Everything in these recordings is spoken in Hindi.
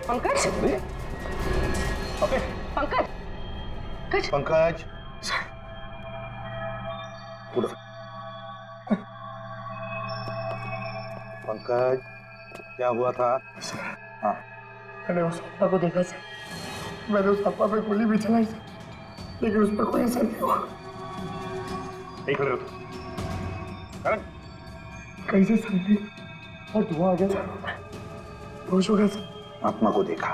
पंकज, अबे पंकज, पंकज, पंकज, क्या हुआ था? हाँ, मैंने उस अप्पा को देखा सर। मैंने उस अप्पा पे गोली भी चलाई सर, लेकिन उस पर कोई असर नहीं हुआ। नहीं खड़े हो करण? कहीं से सर और धुआं आ गया सर, होश हो गया सर। आत्मा को देखा,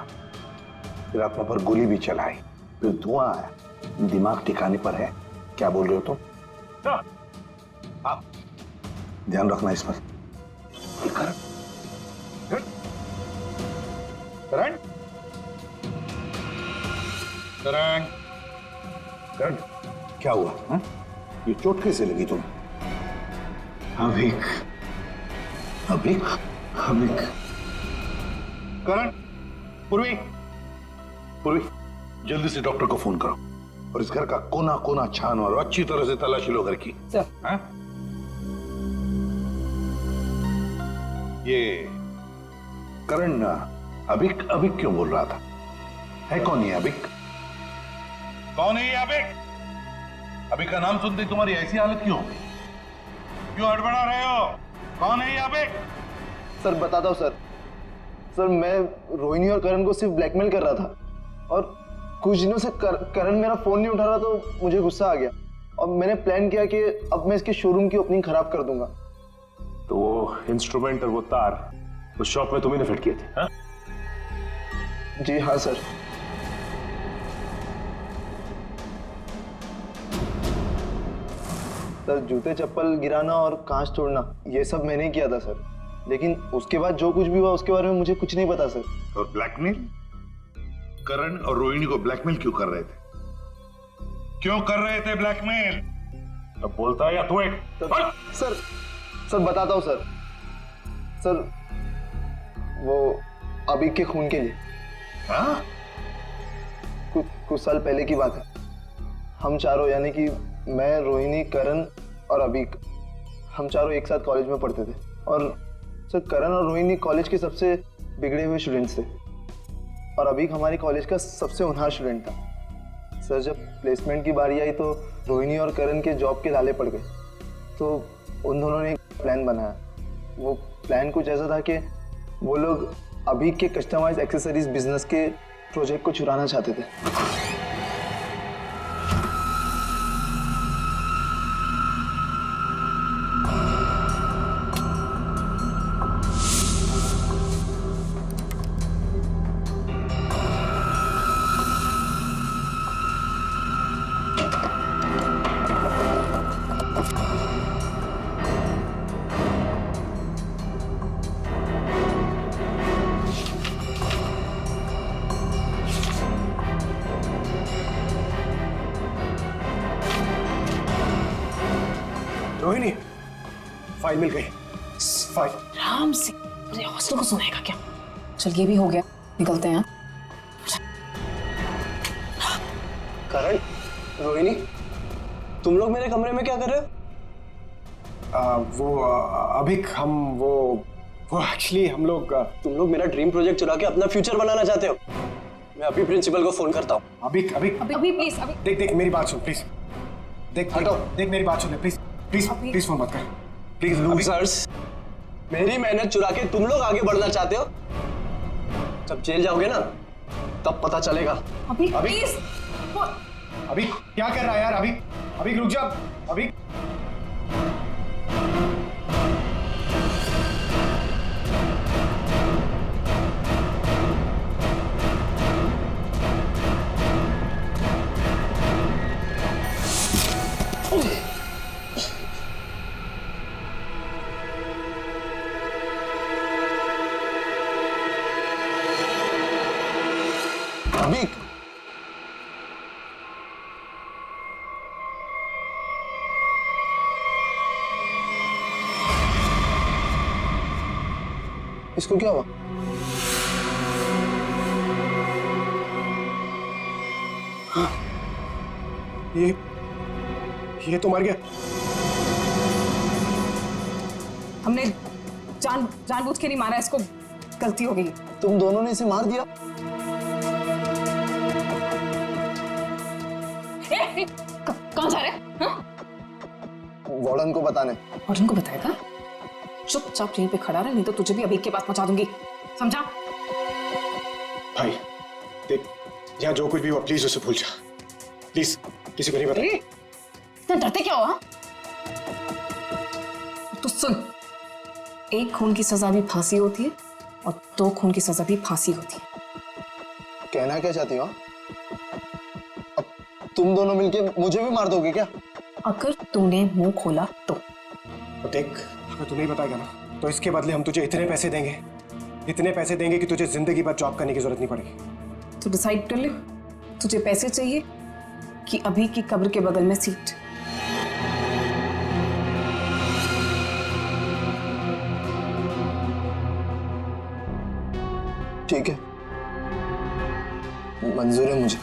फिर आत्मा पर गोली भी चलाई, फिर धुआं आया, दिमाग ठिकाने पर है? क्या बोल रहे हो तुम? आप ध्यान रखना इस पर। करण, करण, करण, करण, क्या हुआ? हा? ये चोट कैसे लगी तुम्हें? अभिक, अभिक, अभिक। करण, पूर्वी, पूर्वी, जल्दी से डॉक्टर को फोन करो और इस घर का कोना कोना छान मारो, अच्छी तरह से तलाशी लो घर की। सर। ये करण अभिक अभिक क्यों बोल रहा था? है कौन ये अभिक? कौन है ये अभिक? अभिक का नाम सुनते तुम्हारी ऐसी हालत क्यों हो गई? क्यों हड़बड़ा रहे हो? कौन है ये अभिक? सर बताता हूँ सर। सर मैं रोहिणी और करण को सिर्फ ब्लैकमेल कर रहा था और कुछ दिनों से करण मेरा फोन नहीं उठा रहा तो मुझे गुस्सा आ गया और मैंने प्लान किया कि अब मैं इसके शोरूम की ओपनिंग खराब कर दूंगा। तो वो इंस्ट्रूमेंट और वो तार उस शॉप में तुम्ही ने फिट किए थे? हाँ? जी हाँ सर। सर जूते चप्पल गिराना और कांच तोड़ना ये सब मैंने ही किया था सर, लेकिन उसके बाद जो कुछ भी हुआ उसके बारे में मुझे कुछ नहीं पता सर। और ब्लैकमेल? करण और रोहिणी को ब्लैकमेल क्यों कर रहे थे? क्यों कर रहे थे ब्लैकमेल? अब बोलता है या तू एक? सर बताता हूँ सर। सर वो अभिक के खून के लिए। हाँ? कुछ साल पहले की बात है। हम चारों यानी कि मैं, रोहिणी, करण और अभिक, हम चारों एक साथ कॉलेज में पढ़ते थे और सर करण और रोहिणी कॉलेज के सबसे बिगड़े हुए स्टूडेंट्स थे और अभिक हमारी कॉलेज का सबसे होनहार स्टूडेंट था। सर जब प्लेसमेंट की बारी आई तो रोहिणी और करण के जॉब के लाले पड़ गए तो उन दोनों ने एक प्लान बनाया। वो प्लान कुछ ऐसा था कि वो लोग अभिक के कस्टमाइज एक्सेसरीज बिजनेस के प्रोजेक्ट को चुराना चाहते थे। रोहिणी, फाइल मिल गई। फाइल। राम से पूरे हॉस्टल को सुनाएगा क्या? चल ये भी हो गया, निकलते हैं। करण, रोहिणी, तुम लोग मेरे कमरे में क्या कर रहे हो? अभिक वो एक्चुअली हम लोग तुम लोग मेरा ड्रीम प्रोजेक्ट चुरा के अपना फ्यूचर बनाना चाहते हो। मैं अभी प्रिंसिपल को फोन करता हूँ। अभिक अभी प्लीज, अभी देख मेरी बात सुन प्लीज। देख मेरी बात सुन प्लीज प्लीज फोन मत कर प्लीज। ऑफिसर्स, मेरी मेहनत चुरा के तुम लोग आगे बढ़ना चाहते हो? जब जेल जाओगे ना तब पता चलेगा। अभी प्लीज। अभिक क्या कर रहा है यार? अभिक रुक जा। अभिक अभिक, इसको क्या हुआ? ये तो मर गया। हमने जानबूझ के नहीं मारा इसको, गलती हो गई। तुम दोनों ने इसे मार दिया। कहाँ जा रहे हैं? हाँ? वार्डन को बताने। और उनको बताएगा? चुपचाप यहीं पे खड़ा रहे, नहीं तो तुझे भी अभी के पास पहुंचा दूंगी, समझा? भाई देख, यहाँ जो कुछ भी हुआ प्लीज उसे भूल जा, प्लीज किसी को नहीं बता। इतना डरते क्या हो? तो सुन, एक खून की सजा भी फांसी होती है और 2 खून की सजा भी फांसी होती है। कहना क्या चाहती हो? अब तुम दोनों मिलके मुझे भी मार दोगे क्या? अगर तूने मुंह खोला तो। तो देख, अगर तू नहीं बताएगा ना तो इसके बदले हम तुझे इतने पैसे देंगे कि तुझे जिंदगी भर जॉब करने की जरूरत नहीं पड़ेगी। तू डिसाइड कर ले, तुझे पैसे चाहिए कि अभी की कब्र के बगल में सीट? ठीक है, मंजूर है मुझे।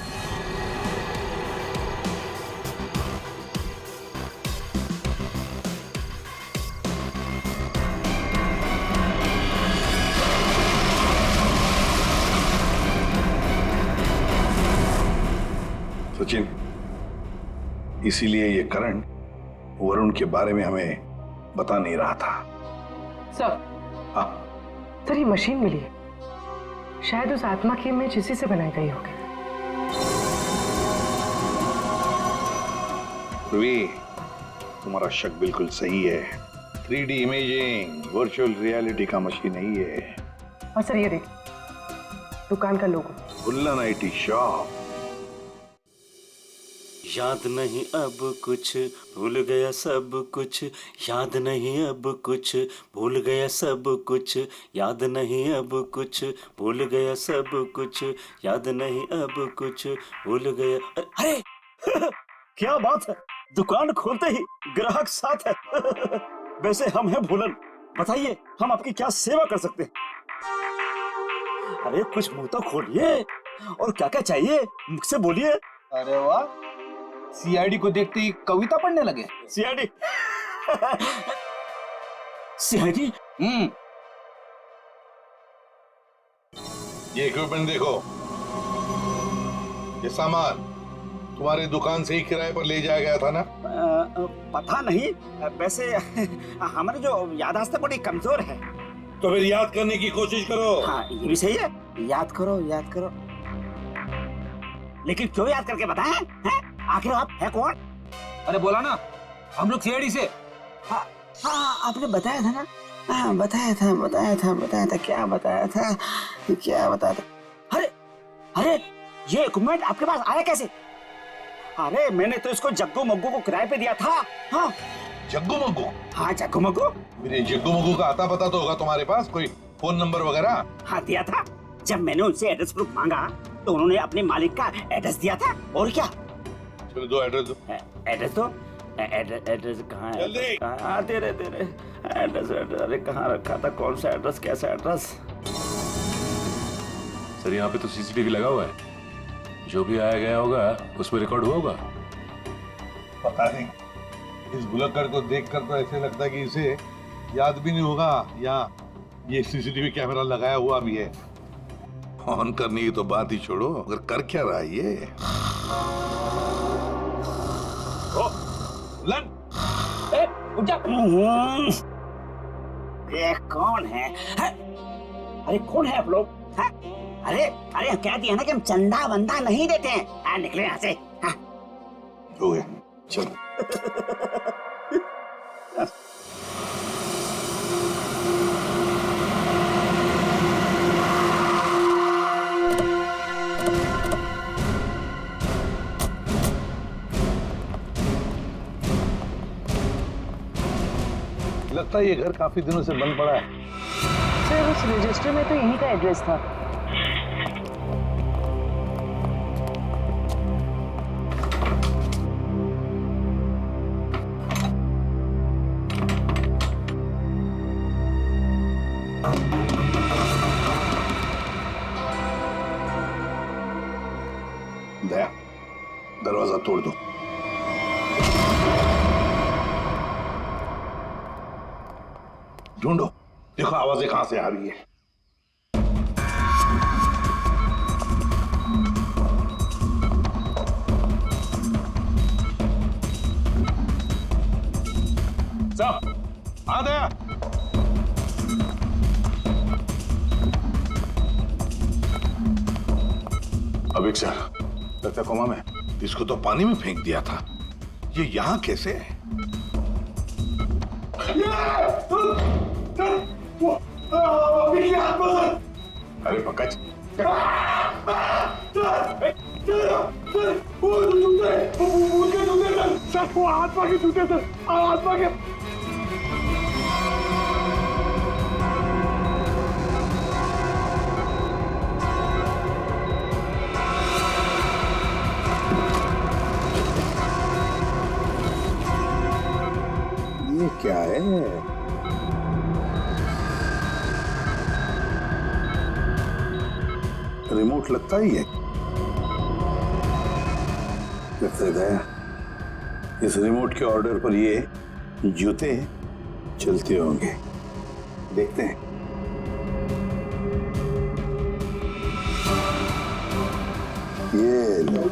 सचिन, इसीलिए ये करण वरुण के बारे में हमें बता नहीं रहा था। सर, हाँ, सर ये मशीन मिली है, शायद उस आत्मा की इमेज इसी से बनाई गई होगी। ध्रुवी, तुम्हारा शक बिल्कुल सही है। 3D इमेजिंग वर्चुअल रियलिटी का मशीन है ये। और सर ये देखिए, दुकान का लोगो। उल्लन IT शॉप। याद नहीं अब कुछ, भूल गया सब कुछ, याद नहीं अब कुछ, भूल गया सब कुछ, याद नहीं अब कुछ, भूल गया सब कुछ, याद नहीं अब कुछ, भूल गया। अरे क्या बात है, दुकान खोलते ही ग्राहक साथ है। वैसे हम हैं भूलन, बताइए हम आपकी क्या सेवा कर सकते हैं? अरे कुछ मुंह तो खोलिए, और क्या क्या चाहिए मुझसे बोलिए। अरे वाह, CID को देखते ही कविता पढ़ने लगे। CID CID? ये इक्विपमेंट देखो, ये सामान तुम्हारी दुकान से ही किराए पर ले जाया गया था ना? पता नहीं, वैसे हमारी जो याददाश्त बड़ी कमजोर है। तो फिर याद करने की कोशिश करो। हाँ ये भी सही है, याद करो याद करो। लेकिन क्यों याद करके बताएं? हैं? आखिर आप है कौन? अरे बोला ना, हम लोग CID से। हाँ आपने बताया था ना। हाँ बताया था क्या बताया था? अरे अरे ये इक्विपमेंट आपके पास आया कैसे? अरे मैंने तो इसको जग्गू मग्गू को किराए पे दिया था। हाँ जग्गू मग्गू? हाँ जग्गू मग्गू। मेरे जग्गू मग्गू का आता पता तो होगा तुम्हारे पास, कोई फोन नंबर वगैरह? हाँ दिया था, जब मैंने उनसे एड्रेस प्रूफ मांगा तो उन्होंने अपने मालिक का एड्रेस दिया था। और क्या? चलो दो एड्रेस दो। एड्रेस दो। एड्रेस कहाँ है? जल्दी। हाँ दे रहे एड्रेस। अरे कहाँ रखा था, कौन सा एड्रेस, कैसा एड्रेस? सर यहाँ पे तो CCTV लगा हुआ है, जो भी आया गया होगा उसमें रिकॉर्ड हुआ होगा। पता नहीं, इस भुलक्कड़ को देखकर तो ऐसे लगता है कि इसे याद भी नहीं होगा, या ये CCTV कैमरा लगाया हुआ भी है। ऑन करने की तो बात ही छोड़ो, अगर कर क्या रहा है ये? लन! उठ जा। ये कौन है? अरे कौन है आप लोग? अरे हम कह दिया ना कि हम चंदा वंदा नहीं देते हैं। निकले यहाँ से। हो गया, चलो। लगता है ये घर काफी दिनों से बंद पड़ा है। सर उस रजिस्टर में तो यहीं का एड्रेस था। दया, दरवाजा तोड़ दो। ढूंढो, देखो आवाजें कहां से आ रही है। अभिक सर, लगता है कोमा में। इसको तो पानी में फेंक दिया था, ये यहाँ कैसे है? अरे पंकज, ये क्या है? रिमोट लगता ही है। लगता है दया, इस रिमोट के ऑर्डर पर ये जूते चलते होंगे। देखते हैं। ये लो।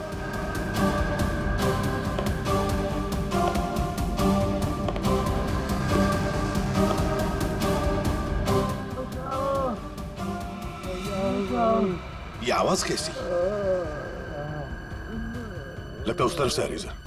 ये आवाज कैसी? लगता है उस तरफ से आ रही सर।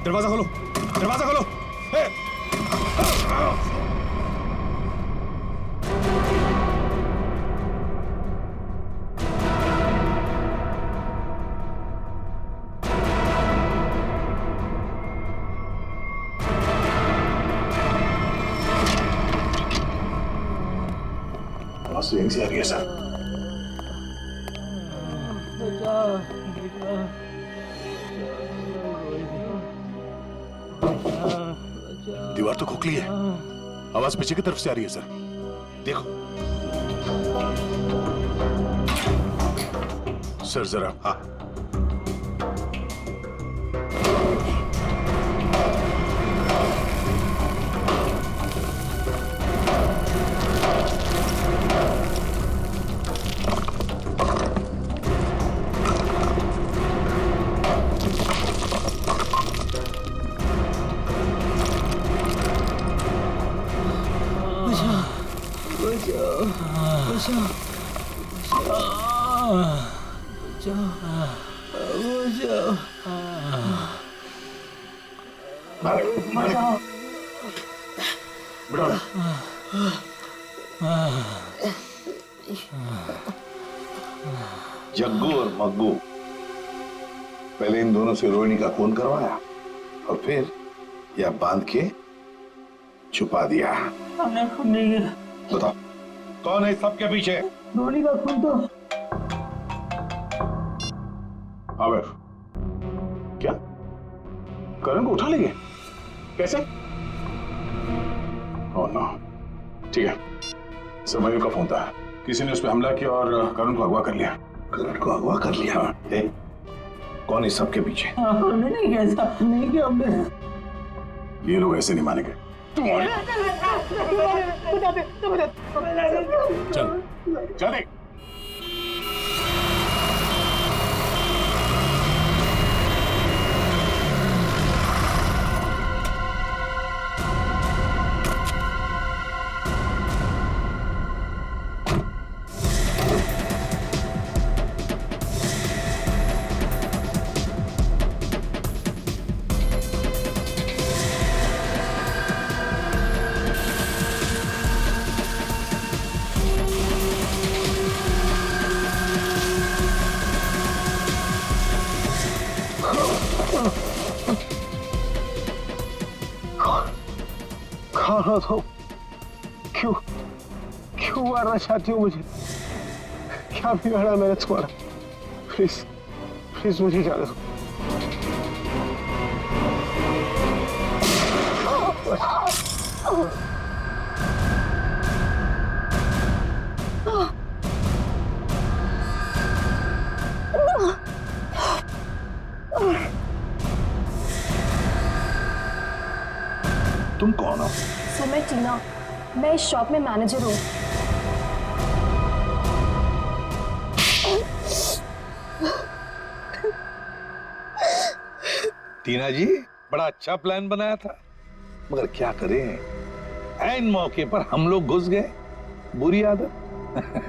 दरवाजा खोलो, दरवाजा खोलो। आवाज तो यहीं से आ रही है सर। दीवार तो खोखली है, आवाज पीछे की तरफ से आ रही है सर। देखो सर जरा। हाँ, जग्गू और मग्गू, पहले इन दोनों से रोहिणी का खून करवाया और फिर यह बांध के छुपा दिया। हमने खून नहीं किया। बताओ कौन है सबके पीछे? रोहिणी का खून तो आमिर, क्या करण को उठा लेंगे? कैसे? Oh no. ठीक है, सर मयूर का फोन था, किसी ने उस पर हमला किया और करण को अगवा कर लिया। करण को अगवा कर लिया? कौन है सबके पीछे? हमने नहीं किया, ऐसा नहीं किया हमने। ये लोग ऐसे नहीं मानेंगे। चल चल देख। खाना तो क्यों क्यों मारना चाहती हो मुझे? क्या बिगाड़ा मैंने तुम्हारा? प्लीज प्लीज मुझे जाने दो। तुम कौन हो? सर मैं टीना, मैं इस शॉप में मैनेजर हूँ। टीना जी, बड़ा अच्छा प्लान बनाया था, मगर क्या करें, ऐन मौके पर हम लोग घुस गए। बुरी आदत।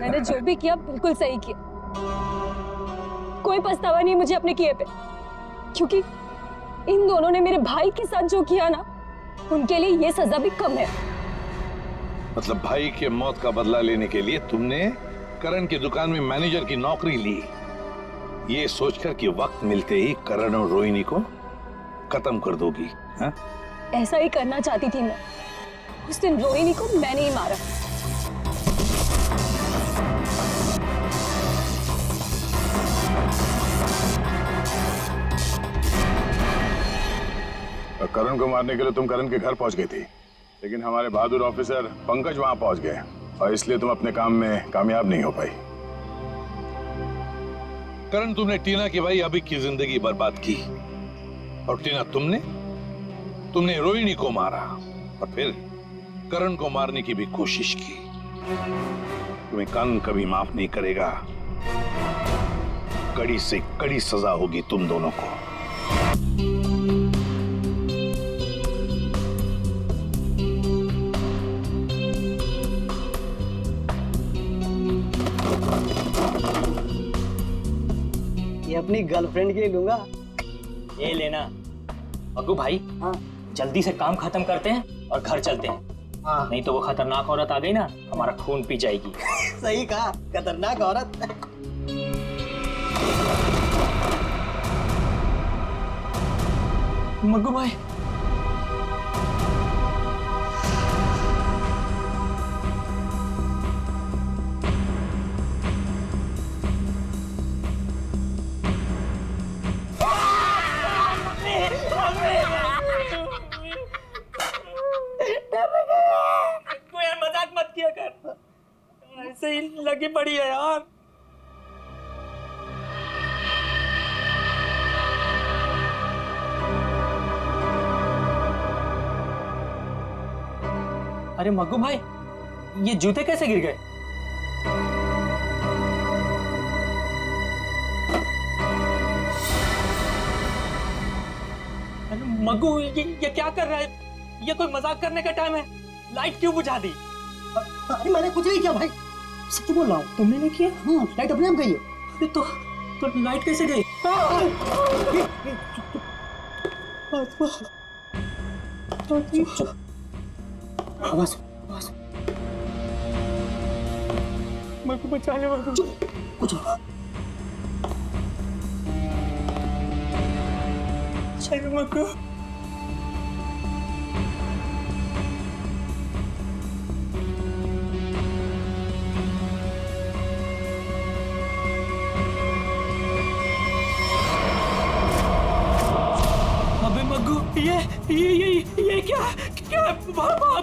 मैंने जो भी किया बिल्कुल सही किया। कोई पछतावा नहीं मुझे अपने किए पे, क्योंकि इन दोनों ने मेरे भाई के साथ जो किया ना, उनके लिए ये सजा भी कम है। मतलब भाई के मौत का बदला लेने के लिए तुमने करण की दुकान में मैनेजर की नौकरी ली, ये सोचकर कि वक्त मिलते ही करण और रोहिणी को खत्म कर दोगी, हाँ? ऐसा ही करना चाहती थी मैं। उस दिन रोहिणी को मैंने ही मारा। करण को मारने के लिए तुम करण के घर पहुंच गई थी, लेकिन हमारे बहादुर ऑफिसर पंकज वहां पहुंच गए और इसलिए तुम अपने काम में कामयाब नहीं हो पाई। करण, तुमने टीना के भाई अभी की जिंदगी बर्बाद की, और टीना तुमने रोहिणी को मारा और फिर करण को मारने की भी कोशिश की। तुम्हें कानून कभी माफ नहीं करेगा। कड़ी से कड़ी सजा होगी तुम दोनों को। ये अपनी गर्लफ्रेंड के लिए लूंगा। ये लेना। अग्गू भाई, हाँ जल्दी से काम खत्म करते हैं और घर चलते हैं। हाँ नहीं तो वो खतरनाक औरत आ गई ना, हमारा खून पी जाएगी। सही कहा, खतरनाक औरत। मग्गू भाई, यार मजाक मत किया कर, ऐसे ही लगी पड़ी है यार। अरे मग्गू भाई, ये जूते कैसे गिर गए? अरे मग्गू, ये क्या कर रहा है? ये कोई मजाक करने का टाइम है? लाइट क्यों बुझा दी? अरे मैंने कुछ नहीं किया भाई, सच बोल रहा हूँ। तुमने नहीं किया? हाँ, लाइट अपने आप गई है। अरे तो लाइट कैसे गई? आवाज मग्गू बचा ले मग्गू। कुछ अरे मग्गू, अबे मग्गू, ये क्या?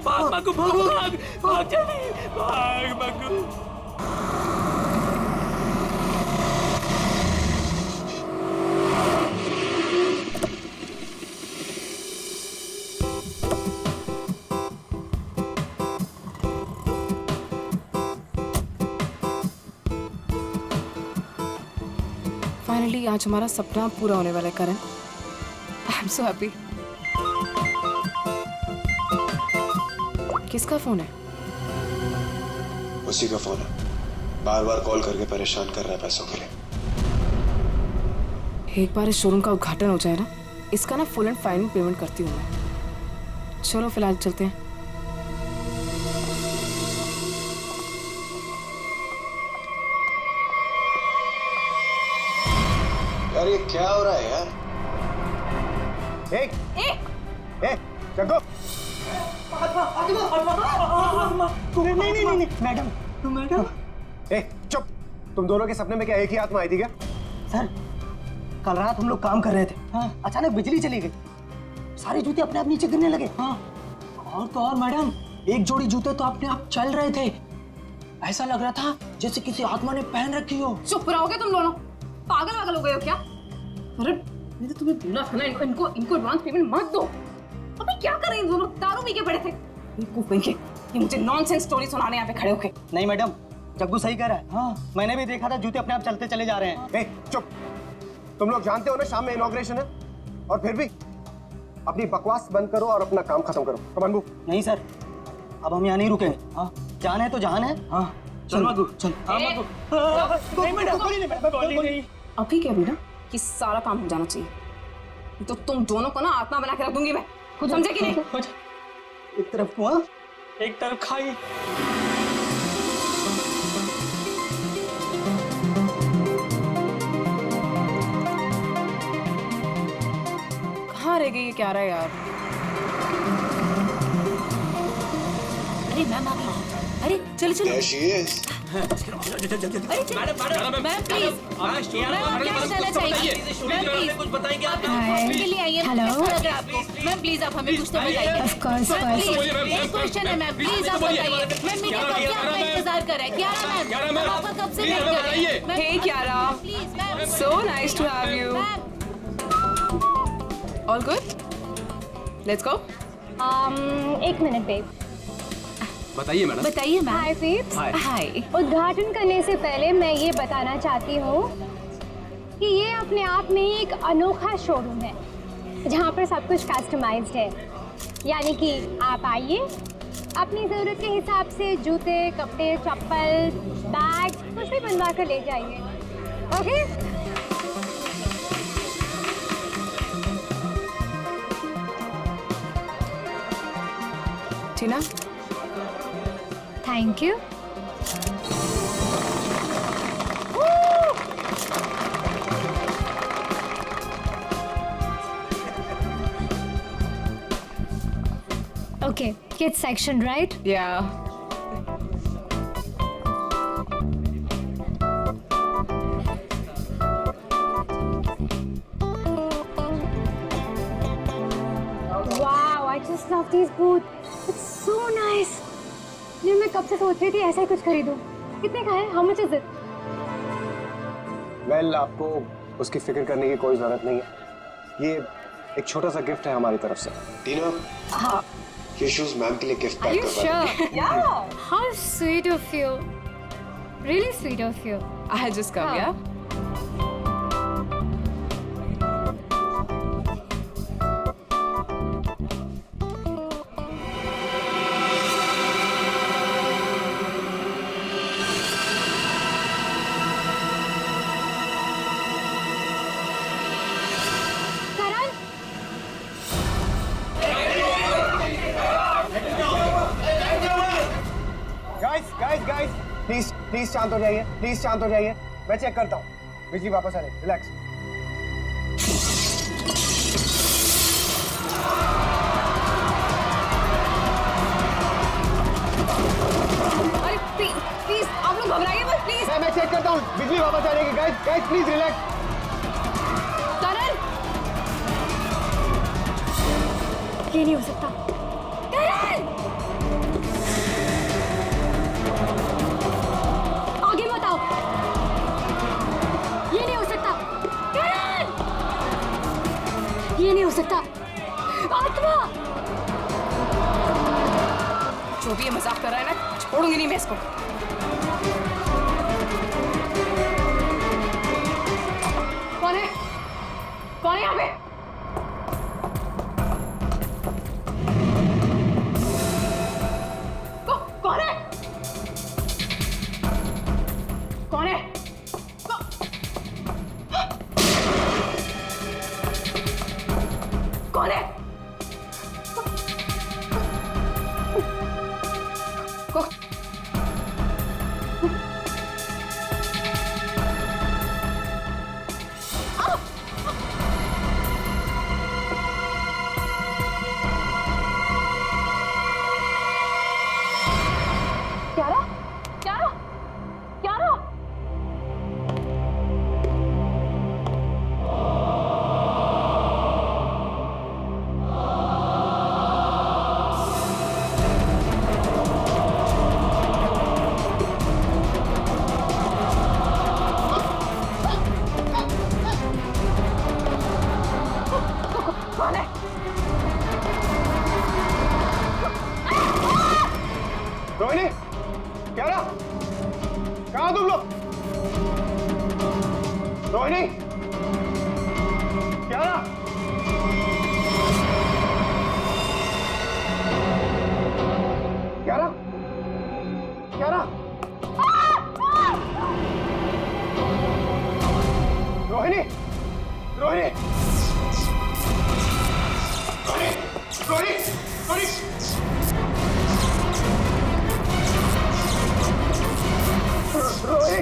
भाग मग्गू, भाग जल्दी, भाग मग्गू। फाइनली आज हमारा सपना पूरा होने वाला है Karan. I am so happy. किसका फोन है? उसी का फोन है, बार बार कॉल करके परेशान कर रहा है पैसों के लिए। एक बार इस शोरूम का उद्घाटन हो जाए ना, इसका ना फुल एंड फाइनल पेमेंट करती हूँ मैं। चलो फिलहाल चलते हैं। यार ये क्या हो रहा है यार? चको नहीं मैडम, चुप। तुम दोनों के सपने में क्या एक ही आत्मा आई थी क्या? सर कल रात हम लोग काम कर रहे थे। हाँ। अचानक बिजली चली गई, सारे जूते अपने आप नीचे गिरने लगे। हाँ। और तो और मैडम, एक जोड़ी जूते तो अपने आप चल रहे थे। ऐसा लग रहा था जैसे किसी आत्मा ने पहन रखी हो। चुप रहोगे तुम दोनों? पागल हो गए हो क्या? अरे मैंने तो तुम्हें बोला था ना, इनको एडवांस पेमेंट मत दो। अबे क्या कर रहे हैं दोनों? दारू पी के पड़े थे। बेवकूफ कहीं के, ये मुझे नॉनसेंस स्टोरी सुनाने यहाँ पे खड़े होके। नहीं मैडम, जग्गू सही कह रहा है। हाँ, मैंने भी देखा था, जूते अपने आप चलते चले जा रहे हैं। ए, चुप। तुम लोग जानते हो ना शाम में इनॉग्रेशन है, और फिर भी अपनी बकवास बंद करो और अपना काम खत्म करो। कमान मूव। नहीं सर, अब हम यहाँ नहीं रुकेंगे। हाँ, जान है तो जान है। हाँ चल मगू, चल। हाँ मगू। नहीं मैडम, नहीं। अभी क्या भी ना कि सारा काम हो जाना चाहिए, तो तुम दोनों को ना आत्मा बना के रख दूंगी मैं, कुछ समझे कि नहीं? एक तरफ कुआं, एक तरफ खाई। कहाँ रह गई ये क्या रहा है यार? अरे मैम आ गई। अरे चलो चलो। There she is. Ma'am please, ma'am क्या बताना चाहिए? मैम प्लीज कुछ बताएंगे आप? के लिए आइए। हेलो मैम, प्लीज आप हमें कुछ तो बताइए। ऑफ कोर्स एक क्वेश्चन है मैम, प्लीज आप बताइए। मैम मीडिया कब से आपका इंतजार कर रहा है? क्यारा मैम, आपका कब से वेट कर रहे हैं? Hey Kiara, please ma'am, so nice to have you. All good? Let's go. एक मिनट बेब। बताइए मैडम। बताइए मैम। हाय पीप्स। हाय। उद्घाटन करने से पहले मैं ये बताना चाहती हूँ कि ये अपने आप में ही एक अनोखा शोरूम है जहाँ पर सब कुछ कस्टमाइज्ड है। यानी कि आप आइए, अपनी ज़रूरत के हिसाब से जूते, कपड़े, चप्पल, बैग कुछ भी बनवा कर ले जाइए। Okay? Tina, thank you. Okay, kids section, right? yeah. Wow, I just love these boots. It's so nice. ये मैं कब से सोच रही थी ऐसा ही कुछ खरीदूं। कितने का है? How much is it? Well, आपको उसकी फिक्र करने की कोई जरूरत नहीं है। ये एक छोटा सा गिफ्ट है हमारी तरफ से। टीना, हाँ। ये शूज मैम के लिए गिफ्ट Are पैक you करवा दो। sure? Yeah. How sweet of you. Really sweet of you. I'll just come, हाँ. yeah? करण, गाइस, प्लीज शांत हो जाइए। प्लीज शांत हो जाइए। मैं चेक करता हूँ। बिजली वापस आ रही है। रिलैक्स। अरे प्लीज आप लोग घबराइए मत, प्लीज। मैं चेक करता हूँ। बिजली वापस आ जाएगी। Guys please relax. करण, ये नहीं हो सकता। करण, आगे मत आओ। ये नहीं हो सकता। करण, ये नहीं हो सकता। आत्मा, जो भी ये मजाक कर रहा है ना, छोड़ूंगी नहीं मैं इसको। कौन है? कौन है यहाँ पे? कौन है? कौन है? कौन है? क्यारा, क्यारा, क्यारा। कौन है? रोहिणी, कियारा, कियारा, कियारा, रोहिणी, रोहिणी, रोहिणी, रोहिणी, रोहिणी,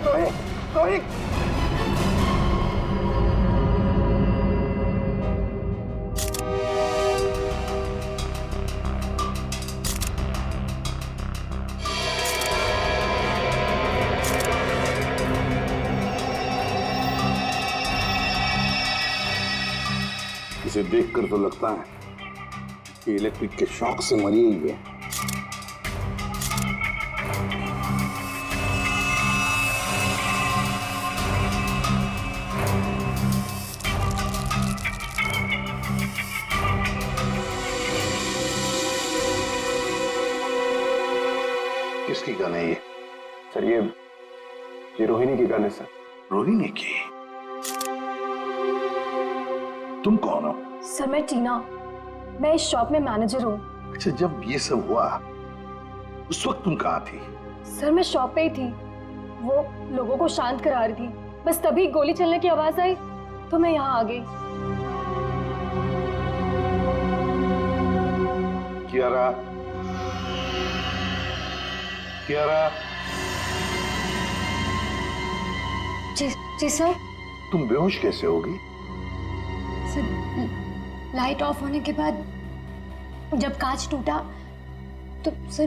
रोहिणी, रोहिणी, इसे देखकर तो लगता है कि इलेक्ट्रिक के शॉक से मरी ही है। किसकी गन है ये? सर ये रोहिणी की गन है सर। रोहिणी की? तुम कौन हो? सर मैं टीना, मैं इस शॉप में मैनेजर हूँ। अच्छा, जब ये सब हुआ उस वक्त तुम कहाँ थी? सर मैं शॉप पे ही थी, वो लोगों को शांत करा रही थी। बस तभी गोली चलने की आवाज आई तो मैं यहाँ आ गई। कियारा, कियारा, जी सर। तुम बेहोश कैसे होगी? सर लाइट ऑफ होने के बाद जब कांच टूटा तो सर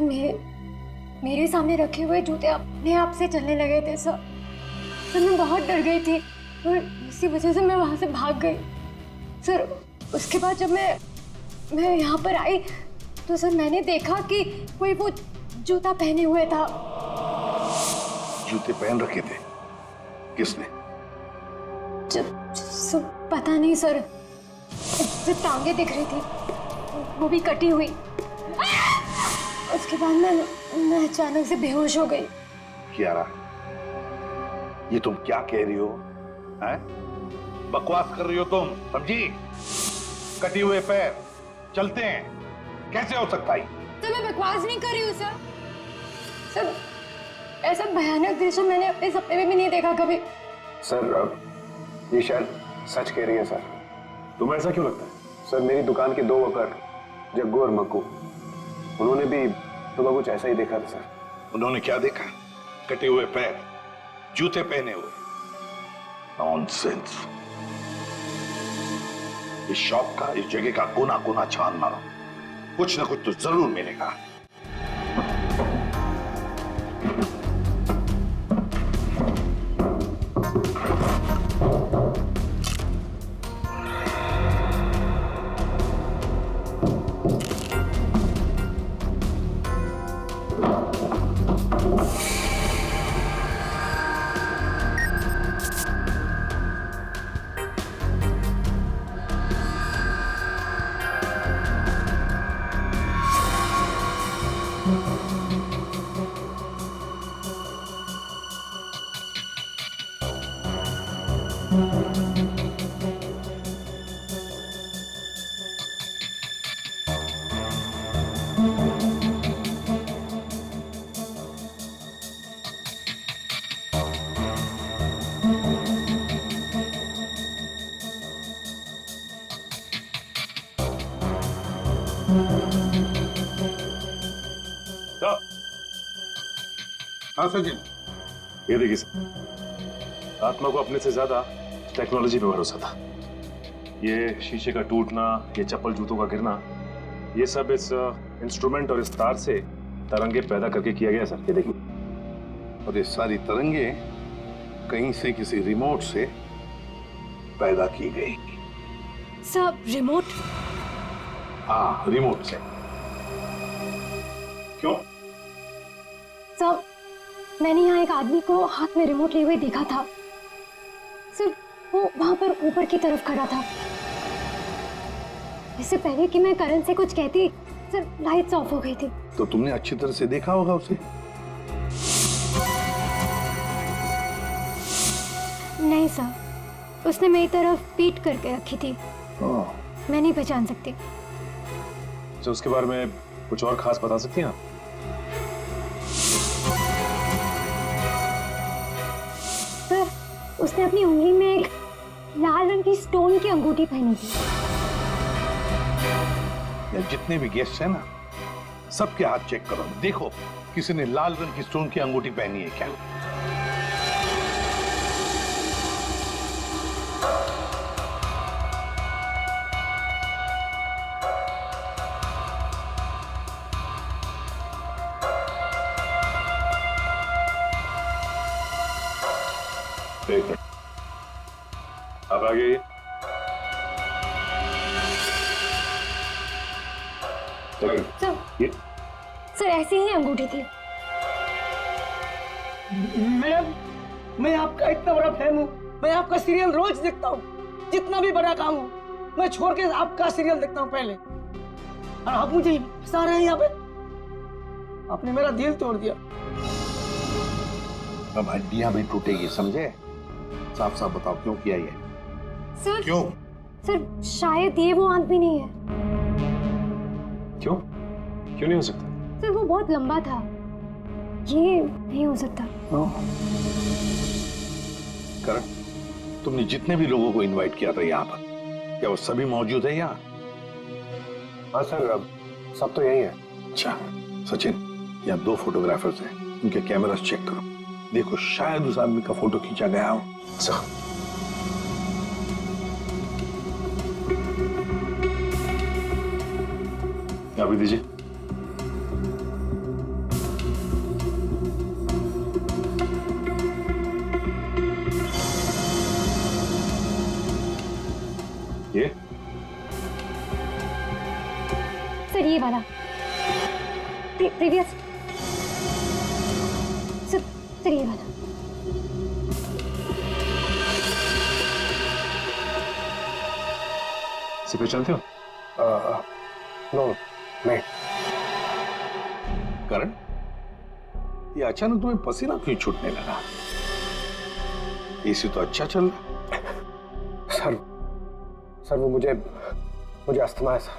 मेरे सामने रखे हुए जूते अपने आप से चलने लगे थे सर। मैं बहुत डर गई थी और इसी वजह से मैं वहां से भाग गई सर। उसके बाद जब मैं यहाँ पर आई तो सर मैंने देखा कि कोई वो जूता पहने हुए था। जूते पहन रखे थे? किसने? सब पता नहीं सर, सिर्फ टांगे दिख रही थी, वो भी कटी हुई। उसके बाद मैं अचानक से बेहोश हो गई। कियारा, ये तुम क्या कह रही हो? हैं? बकवास कर रही हो तुम, समझी? कटी हुए पैर चलते हैं, कैसे हो सकता है? तो मैं बकवास नहीं कर रही हूँ सर। सर ऐसा भयानक दृश्य मैंने अपने सपने में भी नहीं देखा कभी। सर ये शायद सच कह रही है सर। तुम्हें ऐसा क्यों लगता है? सर मेरी दुकान के 2 वर्कर जग्गू और मक्कू, उन्होंने भी सुबह कुछ ऐसा ही देखा था सर। उन्होंने क्या देखा? कटे हुए पैर, जूते पहने हुए? नॉनसेंस। इस शॉप का, इस जगह का कोना कोना छान मारो, कुछ ना कुछ तो जरूर मिलेगा। हाँ सचिन, ये देखिए सर, आत्मा को अपने से ज्यादा टेक्नोलॉजी पे भरोसा था। ये शीशे का टूटना, ये चप्पल जूतों का गिरना, ये सब इस इंस्ट्रूमेंट और इस तार से तरंगे पैदा करके किया गया सर। ये देखिए, और ये सारी तरंगे कहीं से किसी रिमोट से पैदा की गई। सब रिमोट? हाँ, रिमोट से। क्यों? सब मैंने यहाँ एक आदमी को हाथ में रिमोट लिए हुए देखा था। सिर्फ वो वहां पर ऊपर की तरफ खड़ा था। इससे पहले कि मैं करण से कुछ कहती, सर लाइट्स ऑफ हो गई थी। तो तुमने अच्छी तरह से देखा होगा उसे। नहीं सर, उसने मेरी तरफ पीठ करके रखी थी, मैं नहीं पहचान सकती। तो उसके बारे में कुछ और खास बता सकती हैं आप? सर, उसने अपनी उंगली में एक लाल रंग की स्टोन की अंगूठी पहनी थी। या जितने भी गेस्ट हैं ना, सबके हाथ चेक करो, देखो किसी ने लाल रंग की स्टोन की अंगूठी पहनी है क्या। एक मिनट, अब आगे सर ऐसी ही अंगूठी थी। मैडम, मैं आपका इतना बड़ा फैन हूँ, मैं आपका सीरियल रोज देखता हूँ, जितना भी बड़ा काम हो मैं छोड़ के आपका सीरियल देखता हूँ पहले, और आप मुझे फंसा रहे हैं यहाँ पे। आपने मेरा दिल तोड़ दिया। अब हड्डियां भी टूटेगी, समझे? साफ साफ बताओ क्यों किया ये? सर क्यों? सर शायद ये वो आदमी नहीं है। क्यों? क्यों नहीं हो सकता? सर वो बहुत लंबा था, ये नहीं हो सकता। करण, तुमने जितने भी लोगों को इनवाइट किया था यहाँ पर, क्या वो सभी मौजूद है यहाँ? हाँ सर, अब सब तो यही है। अच्छा सचिन, यहाँ 2 फोटोग्राफर्स हैं, उनके कैमरास चेक करो, देखो शायद उस आदमी का फोटो खींचा गया हो। यहाँ भी दीजिए। ये सर ये वाला प्रीवियस, सर ये वाला। इसे पहचानते हो? नो, नहीं। करण, ये अचानक तुम्हें पसीना क्यों छूटने लगा? एसी तो अच्छा चल रहा। सर वो मुझे अस्थमा है सर।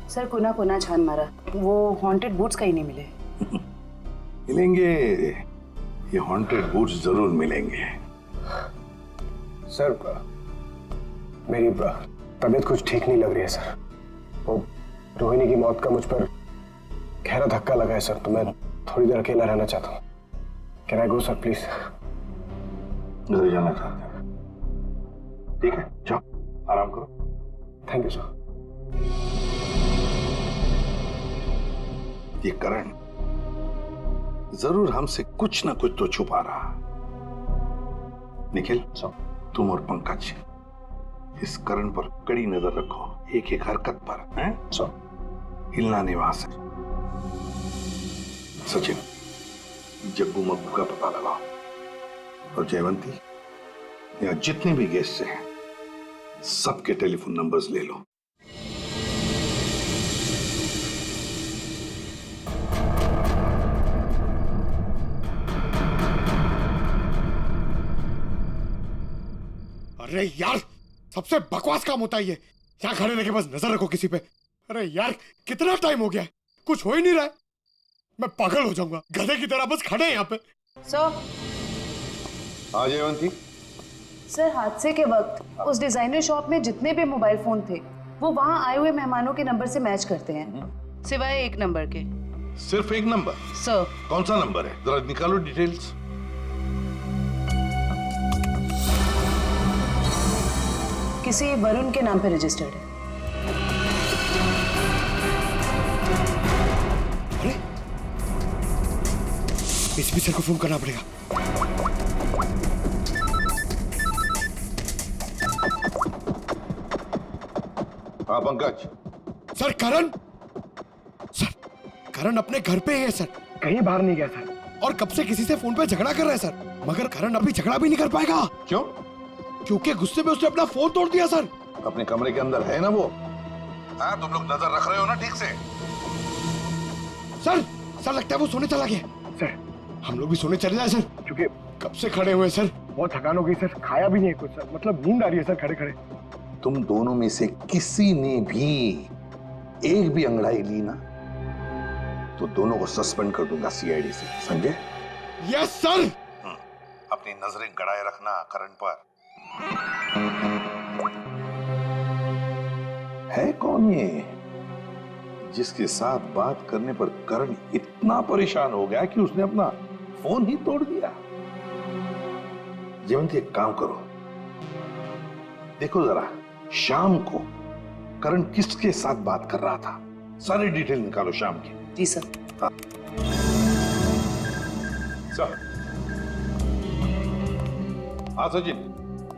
सर पुनः पुनः छान मारा, वो हॉन्टेड बूट्स कहीं नहीं मिले। मिलेंगे, ये हॉन्टेड बूट्स जरूर मिलेंगे। सर मेरी तबीयत कुछ ठीक नहीं लग रही है सर। वो रोहिणी की मौत का मुझ पर गहरा धक्का लगा है सर, तो मैं थोड़ी देर अकेला रहना चाहता हूँ। Can I go sir please? घर जाना चाहते हैं? ठीक है, जाओ आराम करो। Thank you sir. ये करण जरूर हमसे कुछ ना कुछ तो छुपा रहा। निखिल, तुम और पंकज इस करण पर कड़ी नजर रखो, एक एक हरकत पर, हैं? हिलना नहीं वहां से। सचिन, जग्गू मग्गू का पता लगाओ, और जयवंती, यहाँ जितने भी गेस्ट हैं सबके टेलीफोन नंबर्स ले लो। अरे यार, सबसे बकवास काम होता है ये। यहाँ खड़े रह के बस नजर रखो किसी पे। अरे यार, कितना टाइम हो गया है, कुछ हो ही नहीं रहा है। मैं पागल हो जाऊंगा, गधे की तरह बस खड़े हैं यहाँ पे। सर। हाँ जयवंती। सर, हादसे के वक्त उस डिजाइनर शॉप में जितने भी मोबाइल फोन थे वो वहाँ आए हुए मेहमानों के नंबर से मैच करते हैं, सिवाय एक नंबर के। सिर्फ एक नंबर? सर। कौन सा नंबर है, जरा निकालो डिटेल्स। किसी वरुण के नाम पे रजिस्टर्ड है। अरे, एसपी सर को फोन करना पड़ेगा। हाँ पंकज। सर करण, सर करण अपने घर पे है सर, कहीं बाहर नहीं गया सर। और कब से किसी से फोन पे झगड़ा कर रहा है सर, मगर करण अभी झगड़ा भी नहीं कर पाएगा। क्यों? क्योंकि गुस्से में उसने अपना फोन तोड़ दिया सर। अपने कमरे के अंदर है ना वो? हाँ, तुम लोग नजर रख रहे हो ना ठीक से? सर सर लगता है वो सोने चला गया। सर हम लोग भी सोने चले जाए सर, क्योंकि कब से खड़े हुए सर, बहुत थकान हो गई सर, खाया भी नहीं कुछ सर, मतलब नींद आ रही है सर खड़े खड़े। तुम दोनों में से किसी ने भी एक भी अंगड़ाई ली ना तो दोनों को सस्पेंड कर दूंगा सीआईडी से, समझे? Yes sir. अपनी नजरें गड़ाए रखना करण पर। है कौन ये जिसके साथ बात करने पर करण इतना परेशान हो गया कि उसने अपना फोन ही तोड़ दिया? जयवंती एक काम करो, देखो जरा शाम को करण किसके साथ बात कर रहा था, सारी डिटेल निकालो शाम की। जी सर। हाँ। सर। हाँ सचिन,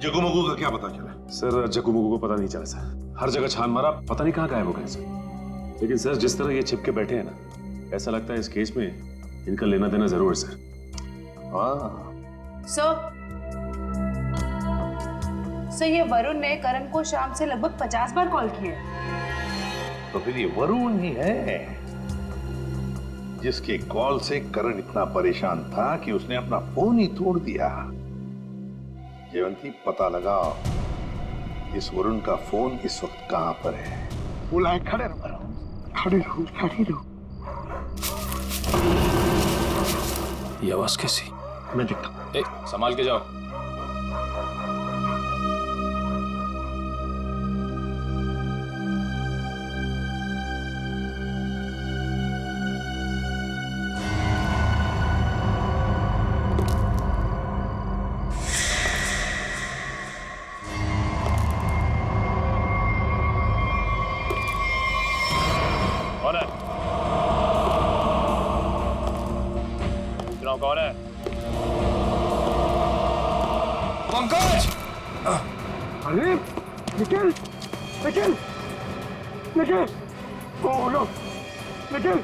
जगुमगु का क्या पता चला? सर जगुमगु को पता नहीं चला सर, हर जगह छान मारा, पता नहीं कहाँ गायब हो गए सर। लेकिन सर जिस तरह ये छिप के बैठे हैं ना, ऐसा लगता है इस केस में इनका लेना देना जरूर है सर। सर ये वरुण ने करण को शाम से लगभग 50 बार कॉल किए। तो फिर ये वरुण ही है जिसके कॉल से करण इतना परेशान था कि उसने अपना फोन ही तोड़ दिया। जयवंती पता लगाओ इस वरुण का फोन इस वक्त कहां पर है। बुलाए खड़े रहो, खड़े रहो, खड़े रहो। ये आवाज कैसी? मैं देखता हूं। संभाल के जाओ। कौन है? पंकज! अरे निखिल, निखिल, निखिल, ओ नो, निखिल,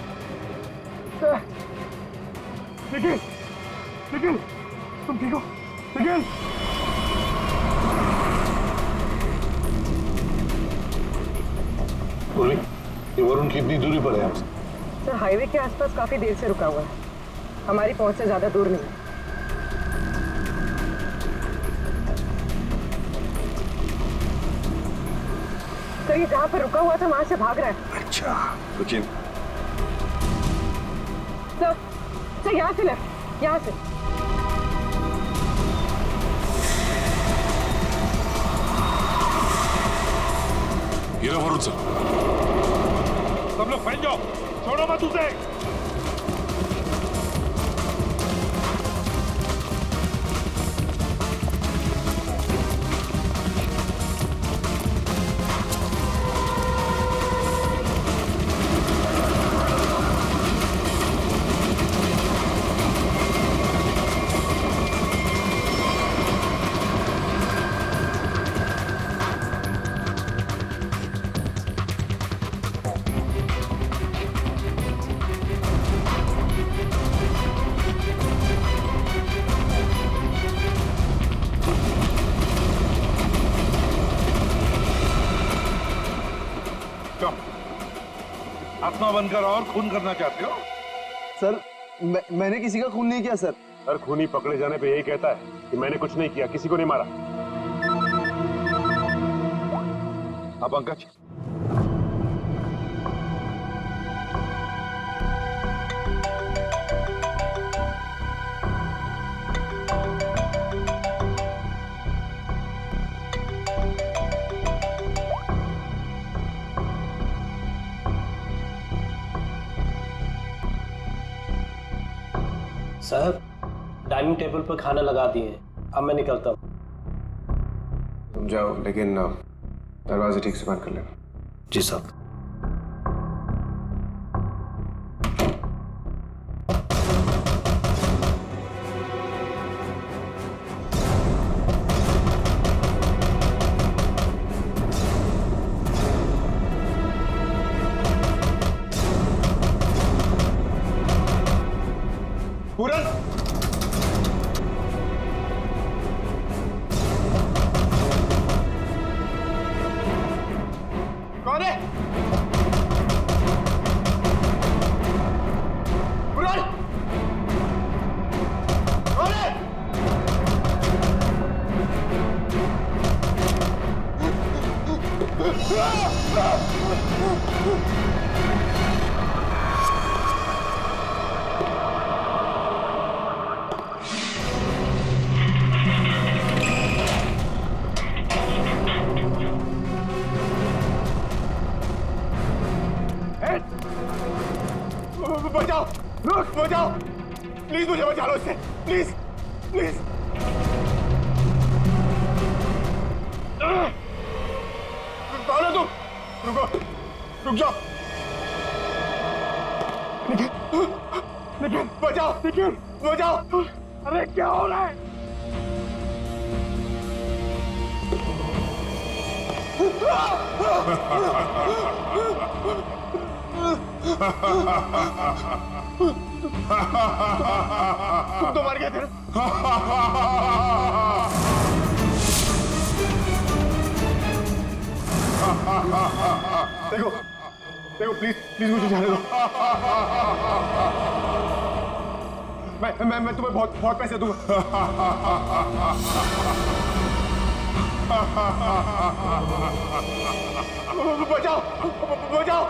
निखिल, निखिल, तुम ठीक हो? निखिल! ये वरुण कितनी दूरी पर है हमसे? सर हाईवे के आसपास काफी देर से रुका हुआ है, हमारी पहुंच से ज्यादा दूर नहीं है। सर ये जहाँ पर रुका हुआ था वहां से भाग रहा है। अच्छा सचिन। सर यहाँ से लेफ्ट, यहाँ से। ये रहा वरुण सर। सब लोग फैल जाओ, छोड़ो मत उसे। आत्मा बनकर और खून करना चाहते हो? सर मैंने किसी का खून नहीं किया सर। सर खूनी पकड़े जाने पे यही कहता है कि मैंने कुछ नहीं किया, किसी को नहीं मारा। हाँ पंकज, साहब डाइनिंग टेबल पर खाना लगा दिए हैं, अब मैं निकलता हूँ। तुम जाओ, लेकिन दरवाजे ठीक से बंद कर लेना। जी साहब। पूरन! बचाओ, रुक, बचाओ, प्लीज मुझे बचा लो इससे, प्लीज, प्लीज। कौन हो तुम? रुको, रुक जाओ। निखिल, निखिल, बचाओ, निखिल, बचाओ। अरे क्या हो रहा है? तुम तो मर गए थे। देखो, देखो, प्लीज, प्लीज मुझे जाने दो। मैं तुम्हें बहुत बहुत पैसे दूंगा। बचाओ, बचाओ,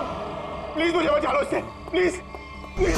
प्लीज मुझे बचा लो इससे, प्लीज, प्लीज।